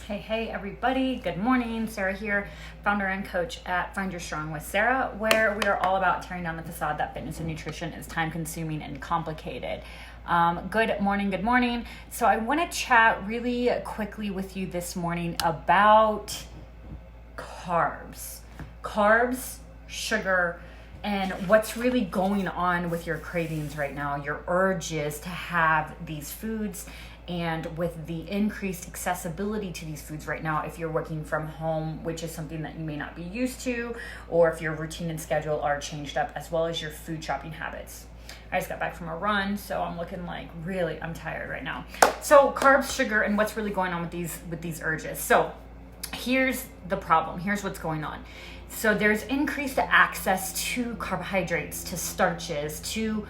Hey everybody, good morning. Sarah here, founder and coach at Find Your Strong with Sarah, where we are all about tearing down the facade that fitness and nutrition is time consuming and complicated. Good morning. So I want to chat really quickly with you this morning about carbs, sugar, and what's really going on with your cravings right now, your urges to have these foods. And with the increased accessibility to these foods right now, if you're working from home, which is something that you may not be used to, or if your routine and schedule are changed up, as well as your food shopping habits. I just got back from a run, so I'm looking like I'm tired right now. So carbs, sugar, and what's really going on with these urges. So here's the problem. Here's what's going on. So there's increased access to carbohydrates, to starches, to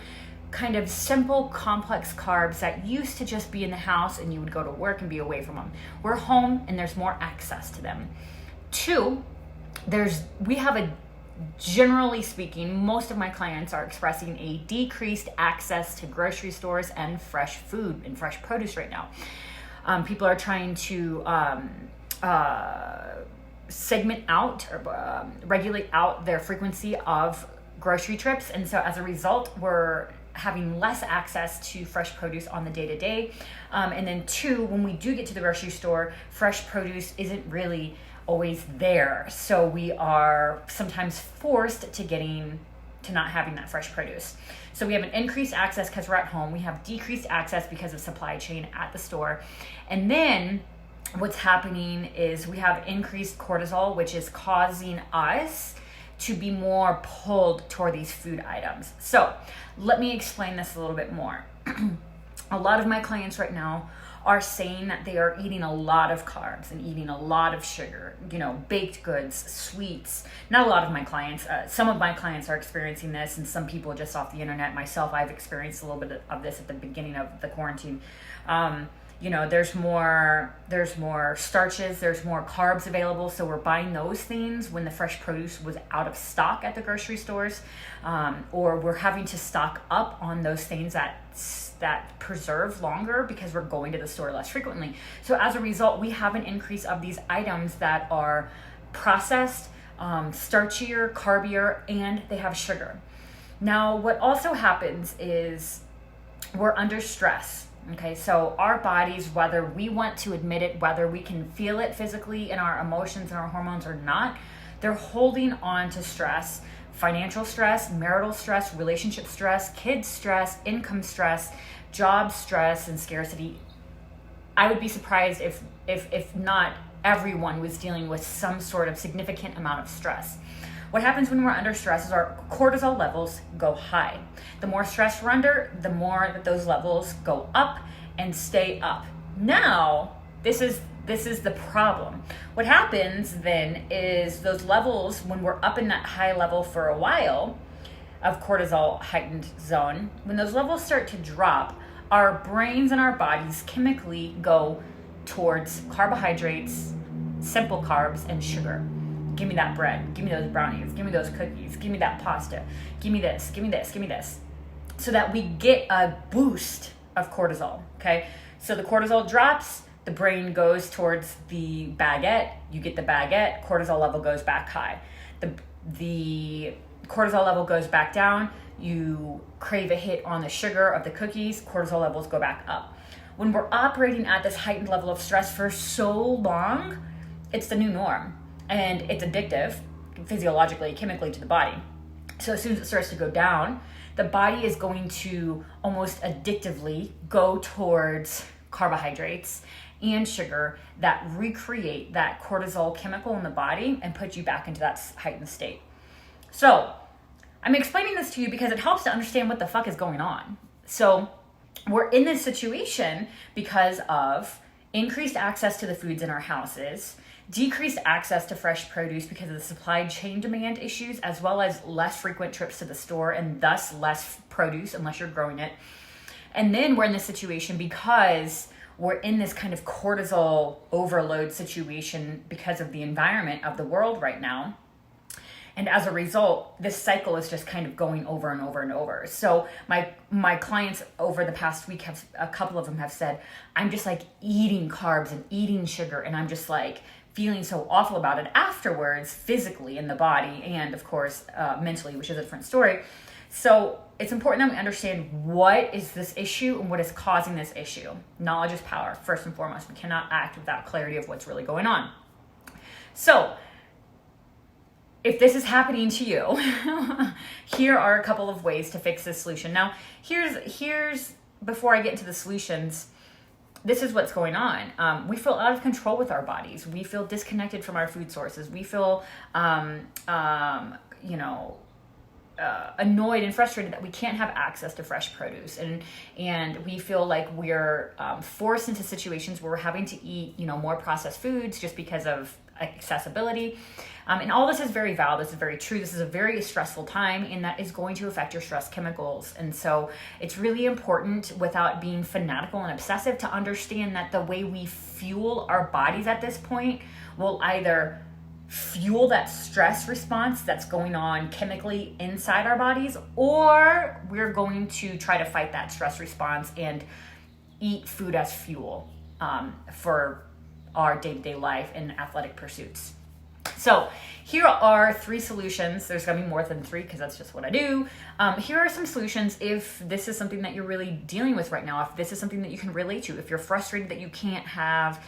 kind of simple, complex carbs that used to just be in the house and you would go to work and be away from them. We're home and there's more access to them. Two, generally speaking, most of my clients are expressing a decreased access to grocery stores and fresh food and fresh produce right now. People are trying to segment out or regulate out their frequency of grocery trips, and so as a result, we're having less access to fresh produce on the day-to-day. And then two, when we do get to the grocery store, fresh produce isn't really always there. So we are sometimes forced to not having that fresh produce. So we have an increased access because we're at home. We have decreased access because of supply chain at the store. And then what's happening is we have increased cortisol, which is causing us to be more pulled toward these food items. So let me explain this a little bit more. A lot of my clients right now are saying that they are eating a lot of carbs and eating a lot of sugar, baked goods, sweets. Not a lot of my clients, some of my clients are experiencing this, and some people just off the internet. Myself, I've experienced a little bit of this at the beginning of the quarantine. There's more starches, there's more carbs available, so we're buying those things when the fresh produce was out of stock at the grocery stores, or we're having to stock up on those things that preserve longer because we're going to the store less frequently. So as a result, we have an increase of these items that are processed, starchier, carbier, and they have sugar. Now, what also happens is we're under stress. Okay, so our bodies, whether we want to admit it, whether we can feel it physically in our emotions and our hormones or not, they're holding on to stress, financial stress, marital stress, relationship stress, kids stress, income stress, job stress, and scarcity. I would be surprised if not everyone was dealing with some sort of significant amount of stress. What happens when we're under stress is our cortisol levels go high. The more stress we're under, the more that those levels go up and stay up. Now, this is the problem. What happens then is those levels, when we're up in that high level for a while of cortisol heightened zone, when those levels start to drop, our brains and our bodies chemically go towards carbohydrates, simple carbs, and sugar. Give me that bread, give me those brownies, give me those cookies, give me that pasta, give me this, so that we get a boost of cortisol, okay? So the cortisol drops, the brain goes towards the baguette, you get the baguette, cortisol level goes back high. The cortisol level goes back down, you crave a hit on the sugar of the cookies, cortisol levels go back up. When we're operating at this heightened level of stress for so long, it's the new norm. And it's addictive, physiologically, chemically to the body. So as soon as it starts to go down, the body is going to almost addictively go towards carbohydrates and sugar that recreate that cortisol chemical in the body and put you back into that heightened state. So I'm explaining this to you because it helps to understand what the fuck is going on. So we're in this situation because of increased access to the foods in our houses, decreased access to fresh produce because of the supply chain demand issues, as well as less frequent trips to the store and thus less produce unless you're growing it. And then we're in this situation because we're in this kind of cortisol overload situation because of the environment of the world right now. And as a result, this cycle is just kind of going over and over and over. So my clients over the past week have, a couple of them have said, I'm just like eating carbs and eating sugar, and I'm just like feeling so awful about it afterwards, physically in the body, and of course mentally, which is a different story. So it's important that we understand what is this issue and what is causing this issue. Knowledge is power, first and foremost. We cannot act without clarity of what's really going on. So if this is happening to you, here are a couple of ways to fix this solution. Now, here's before I get into the solutions, this is what's going on. We feel out of control with our bodies. We feel disconnected from our food sources. We feel, annoyed and frustrated that we can't have access to fresh produce, and we feel like we're forced into situations where we're having to eat more processed foods just because of accessibility. And all this is very valid. This is very true. This is a very stressful time, and that is going to affect your stress chemicals. And so it's really important, without being fanatical and obsessive, to understand that the way we fuel our bodies at this point will either fuel that stress response that's going on chemically inside our bodies, or we're going to try to fight that stress response and eat food as fuel for our day-to-day life and athletic pursuits. So here are 3 solutions. There's gonna be more than 3 because that's just what I do. Here are some solutions if this is something that you're really dealing with right now, if this is something that you can relate to, if you're frustrated that you can't have,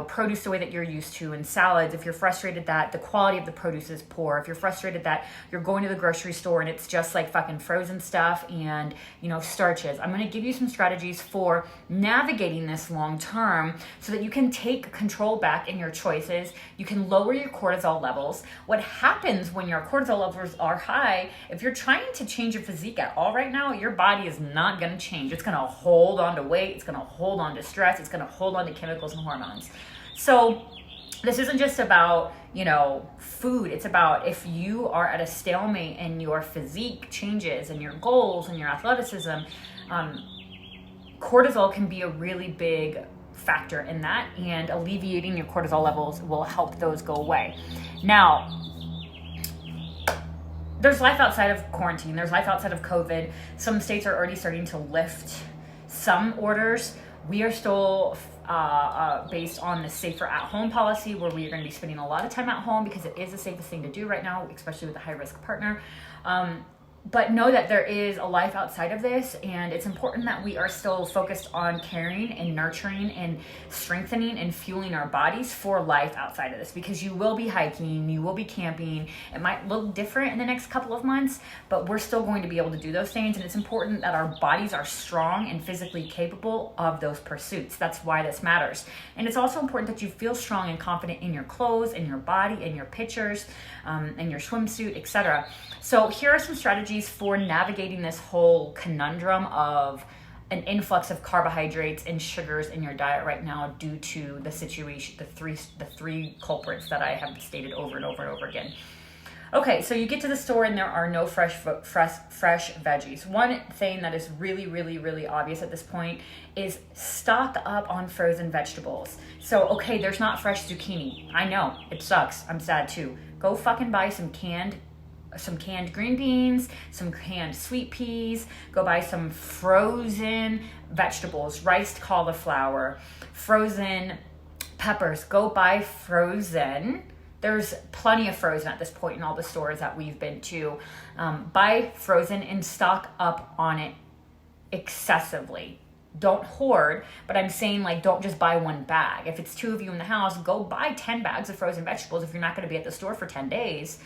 produce the way that you're used to, and salads, if you're frustrated that the quality of the produce is poor, if you're frustrated that you're going to the grocery store and it's just like fucking frozen stuff and, starches. I'm gonna give you some strategies for navigating this long term so that you can take control back in your choices. You can lower your cortisol levels. What happens when your cortisol levels are high, if you're trying to change your physique at all right now, your body is not going to change. It's going to hold on to weight. It's going to hold on to stress. It's going to hold on to chemicals and hormones. So this isn't just about, food. It's about if you are at a stalemate and your physique changes and your goals and your athleticism, cortisol can be a really big factor in that, and alleviating your cortisol levels will help those go away. Now, there's life outside of quarantine. There's life outside of COVID. Some states are already starting to lift some orders. We are still based on the safer at home policy, where we are going to be spending a lot of time at home because it is the safest thing to do right now, especially with a high risk partner. But know that there is a life outside of this, and it's important that we are still focused on caring and nurturing and strengthening and fueling our bodies for life outside of this, because you will be hiking, you will be camping. It might look different in the next couple of months, but we're still going to be able to do those things, and it's important that our bodies are strong and physically capable of those pursuits. That's why this matters. And it's also important that you feel strong and confident in your clothes, in your body, in your pictures, in your swimsuit, etc. So here are some strategies for navigating this whole conundrum of an influx of carbohydrates and sugars in your diet right now due to the situation, the three culprits that I have stated over and over and over again. Okay, so you get to the store and there are no fresh veggies. One thing that is really, really, really obvious at this point is stock up on frozen vegetables. So, okay, there's not fresh zucchini. I know, it sucks. I'm sad too. Go fucking buy some canned green beans, some canned sweet peas. Go buy some frozen vegetables, riced cauliflower, frozen peppers. Go buy frozen. There's plenty of frozen at this point in all the stores that we've been to. Buy frozen and stock up on it excessively. Don't hoard, but I'm saying, like, don't just buy one bag. If it's 2 of you in the house, go buy 10 bags of frozen vegetables. If you're not going to be at the store for 10 days,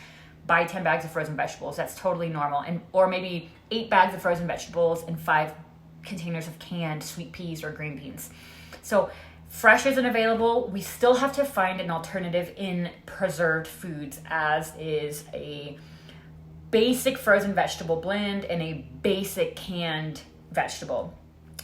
buy 10 bags of frozen vegetables. That's totally normal. Or maybe 8 bags of frozen vegetables and 5 containers of canned sweet peas or green beans. So fresh isn't available. We still have to find an alternative in preserved foods, as is a basic frozen vegetable blend and a basic canned vegetable.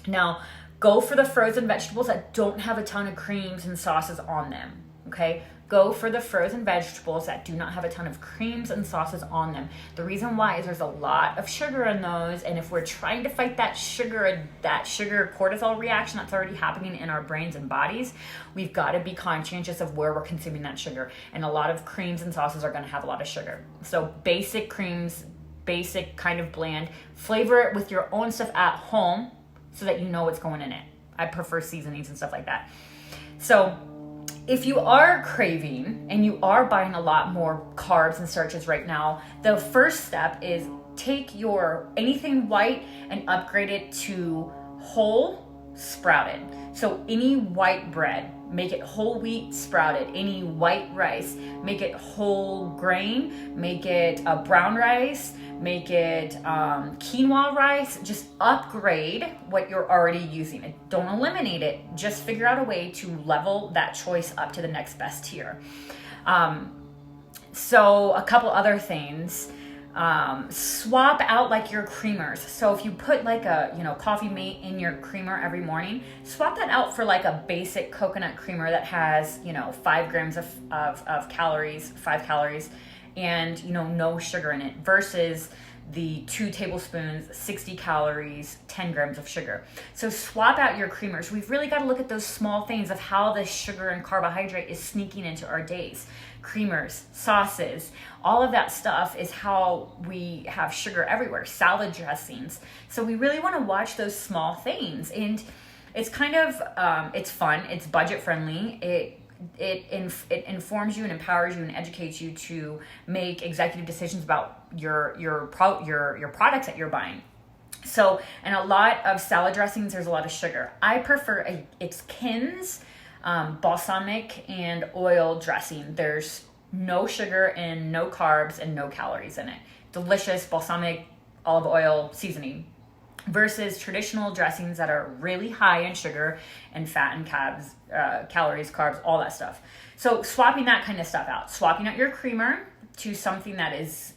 Now, go for the frozen vegetables that don't have a ton of creams and sauces on them. Okay, go for the frozen vegetables that do not have a ton of creams and sauces on them. The reason why is there's a lot of sugar in those, and if we're trying to fight that sugar cortisol reaction that's already happening in our brains and bodies, we've got to be conscientious of where we're consuming that sugar. And a lot of creams and sauces are going to have a lot of sugar. So basic creams, basic kind of bland, flavor it with your own stuff at home so that you know what's going in it. I prefer seasonings and stuff like that. So if you are craving and you are buying a lot more carbs and starches right now, the first step is take your anything white and upgrade it to whole sprouted. So any white bread, make it whole wheat sprouted. Any white rice, make it whole grain, make it brown rice, make it quinoa rice. Just upgrade what you're already using. Don't eliminate it. Just figure out a way to level that choice up to the next best tier. So a couple other things. Swap out like your creamers. So if you put like a, coffee mate in your creamer every morning, swap that out for like a basic coconut creamer that has, 5 grams of calories, 5 calories, and, no sugar in it, versus the 2 tablespoons, 60 calories, 10 grams of sugar. So swap out your creamers. We've really got to look at those small things of how the sugar and carbohydrate is sneaking into our days. Creamers, sauces, all of that stuff is how we have sugar everywhere. Salad dressings. So we really want to watch those small things. And it's kind of, it's fun. It's budget friendly. It informs you and empowers you and educates you to make executive decisions about your products that you're buying. So, and a lot of salad dressings, there's a lot of sugar. I prefer it's Kin's balsamic and oil dressing. There's no sugar and no carbs and no calories in it. Delicious balsamic olive oil seasoning. Versus traditional dressings that are really high in sugar and fat and calories, carbs, all that stuff. So swapping that kind of stuff out. Swapping out your creamer to something that is,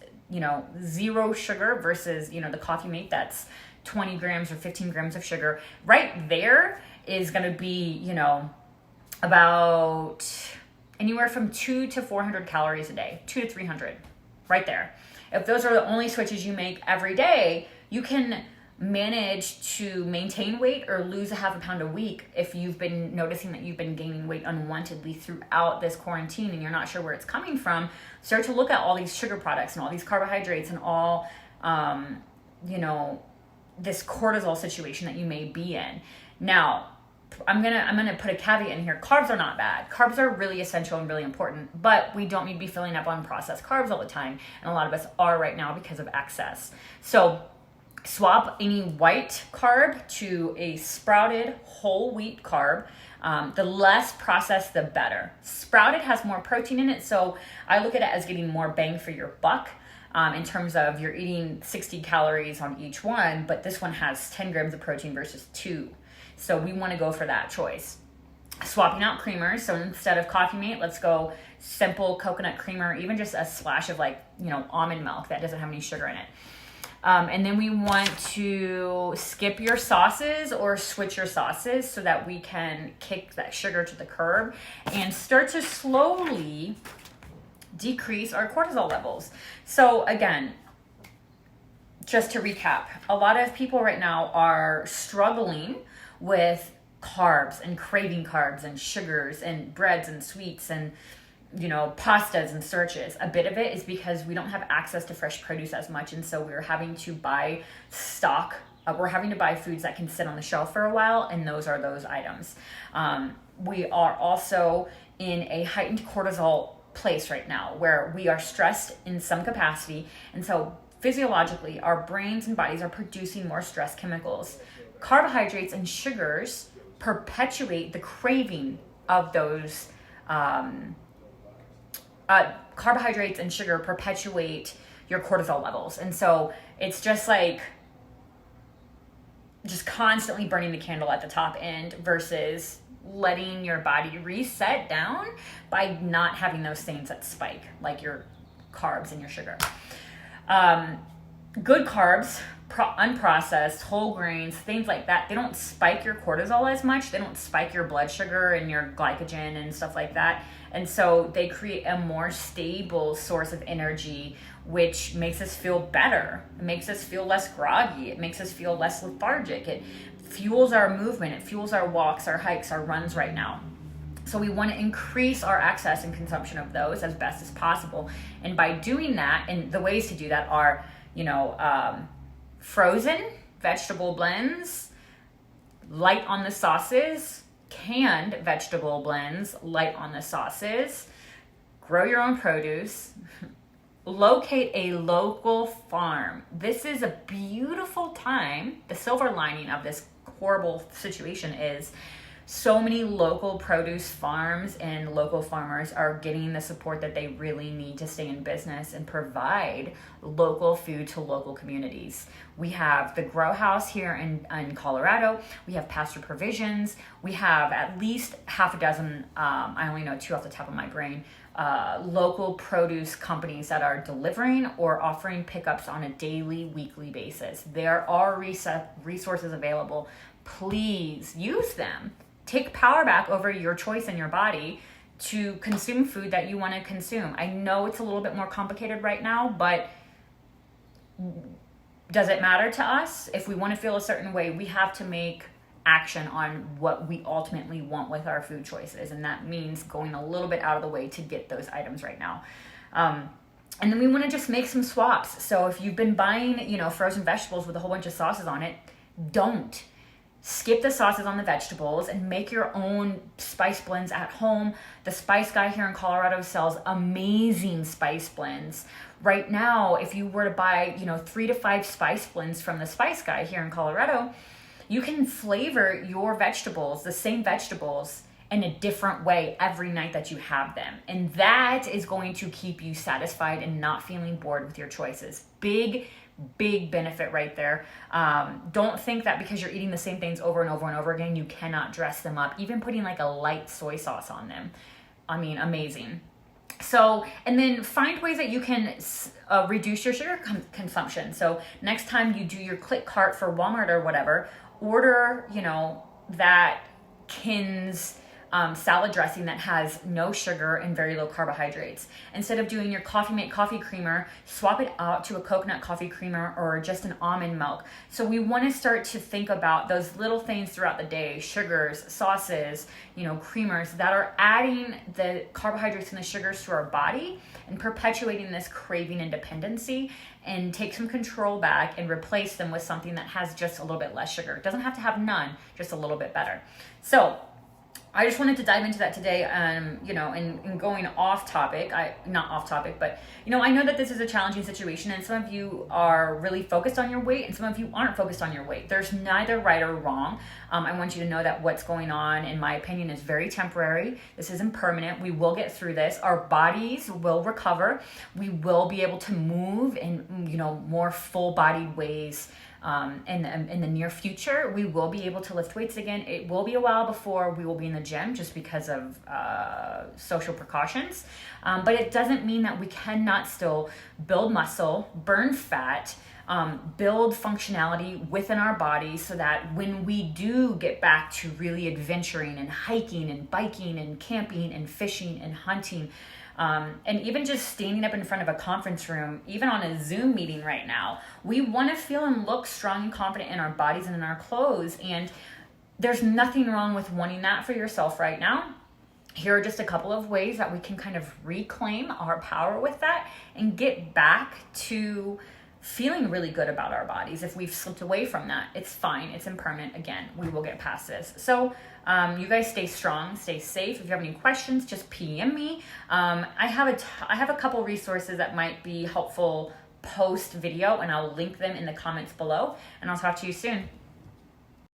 0 sugar versus, the coffee mate that's 20 grams or 15 grams of sugar. Right there is going to be, about anywhere from 200 to 400 calories a day, 200 to 300, right there. If those are the only switches you make every day, you can manage to maintain weight or lose a half a pound a week if you've been noticing that you've been gaining weight unwantedly throughout this quarantine and you're not sure where it's coming from. Start to look at all these sugar products and all these carbohydrates and all this cortisol situation that you may be in. Now, I'm gonna put a caveat in here. Carbs are not bad. Carbs are really essential and really important, but we don't need to be filling up on processed carbs all the time, and a lot of us are right now because of excess. So swap any white carb to a sprouted whole wheat carb. The less processed, the better. Sprouted has more protein in it, so I look at it as getting more bang for your buck in terms of you're eating 60 calories on each one, but this one has 10 grams of protein versus 2. So we want to go for that choice. Swapping out creamers. So instead of coffee mate, let's go simple coconut creamer, even just a splash of almond milk that doesn't have any sugar in it. And then we want to skip your sauces or switch your sauces so that we can kick that sugar to the curb and start to slowly decrease our cortisol levels. So again, just to recap, a lot of people right now are struggling with carbs and craving carbs and sugars and breads and sweets and pastas and starches. A bit of it is because we don't have access to fresh produce as much, and so we're having to buy stock. We're having to buy foods that can sit on the shelf for a while, and those are those items. We are also in a heightened cortisol place right now where we are stressed in some capacity, and so physiologically our brains and bodies are producing more stress chemicals. Carbohydrates and sugars perpetuate the craving of those carbohydrates and sugar perpetuate your cortisol levels. And so it's just constantly burning the candle at the top end versus letting your body reset down by not having those things that spike, like your carbs and your sugar. good carbs, unprocessed, whole grains, things like that, they don't spike your cortisol as much. They don't spike your blood sugar and your glycogen and stuff like that. And so they create a more stable source of energy, which makes us feel better. It makes us feel less groggy. It makes us feel less lethargic. It fuels our movement. It fuels our walks, our hikes, our runs right now. So we want to increase our access and consumption of those as best as possible. And by doing that, and the ways to do that are, frozen vegetable blends, light on the sauces, canned vegetable blends, light on the sauces, grow your own produce, locate a local farm. This is a beautiful time. The silver lining of this horrible situation is so many local produce farms and local farmers are getting the support that they really need to stay in business and provide local food to local communities. We have the Grow House here in Colorado. We have Pasture Provisions. We have at least half a dozen, I only know 2 off the top of my brain, local produce companies that are delivering or offering pickups on a daily, weekly basis. There are resources available. Please use them. Take power back over your choice in your body to consume food that you want to consume. I know it's a little bit more complicated right now, but does it matter to us? If we want to feel a certain way, we have to make action on what we ultimately want with our food choices. And that means going a little bit out of the way to get those items right now. And then we want to just make some swaps. So if you've been buying, frozen vegetables with a whole bunch of sauces on it, don't. Skip the sauces on the vegetables and make your own spice blends at home. The Spice Guy here in Colorado sells amazing spice blends. Right now, if you were to buy, 3 to 5 spice blends from the Spice Guy here in Colorado, you can flavor your vegetables, the same vegetables, in a different way every night that you have them. And that is going to keep you satisfied and not feeling bored with your choices. Big benefit right there. Don't think that because you're eating the same things over and over and over again, you cannot dress them up. Even putting like a light soy sauce on them. I mean, amazing. So, and then find ways that you can reduce your sugar consumption. So next time you do your click cart for Walmart or whatever, order, that Kin's salad dressing that has no sugar and very low carbohydrates. Instead of doing your Coffee Mate coffee creamer, swap it out to a coconut coffee creamer or just an almond milk. So we want to start to think about those little things throughout the day, sugars, sauces, creamers that are adding the carbohydrates and the sugars to our body and perpetuating this craving and dependency, and take some control back and replace them with something that has just a little bit less sugar. It doesn't have to have none, just a little bit better. So I just wanted to dive into that today, and going off topic, not off topic, but, I know that this is a challenging situation, and some of you are really focused on your weight, and some of you aren't focused on your weight. There's neither right or wrong. I want you to know that what's going on, in my opinion, is very temporary. This isn't permanent. We will get through this. Our bodies will recover. We will be able to move in, more full-bodied ways. In the near future, we will be able to lift weights again. It will be a while before we will be in the gym just because of social precautions. But it doesn't mean that we cannot still build muscle, burn fat, build functionality within our bodies so that when we do get back to really adventuring and hiking and biking and camping and fishing and hunting, and even just standing up in front of a conference room, even on a Zoom meeting right now, we want to feel and look strong and confident in our bodies and in our clothes. And there's nothing wrong with wanting that for yourself right now. Here are just a couple of ways that we can kind of reclaim our power with that and get back to feeling really good about our bodies. If we've slipped away from that, it's fine. It's impermanent. Again, we will get past this. So you guys stay strong, stay safe. If you have any questions, just PM me. I have a couple resources that might be helpful post video, and I'll link them in the comments below, and I'll talk to you soon.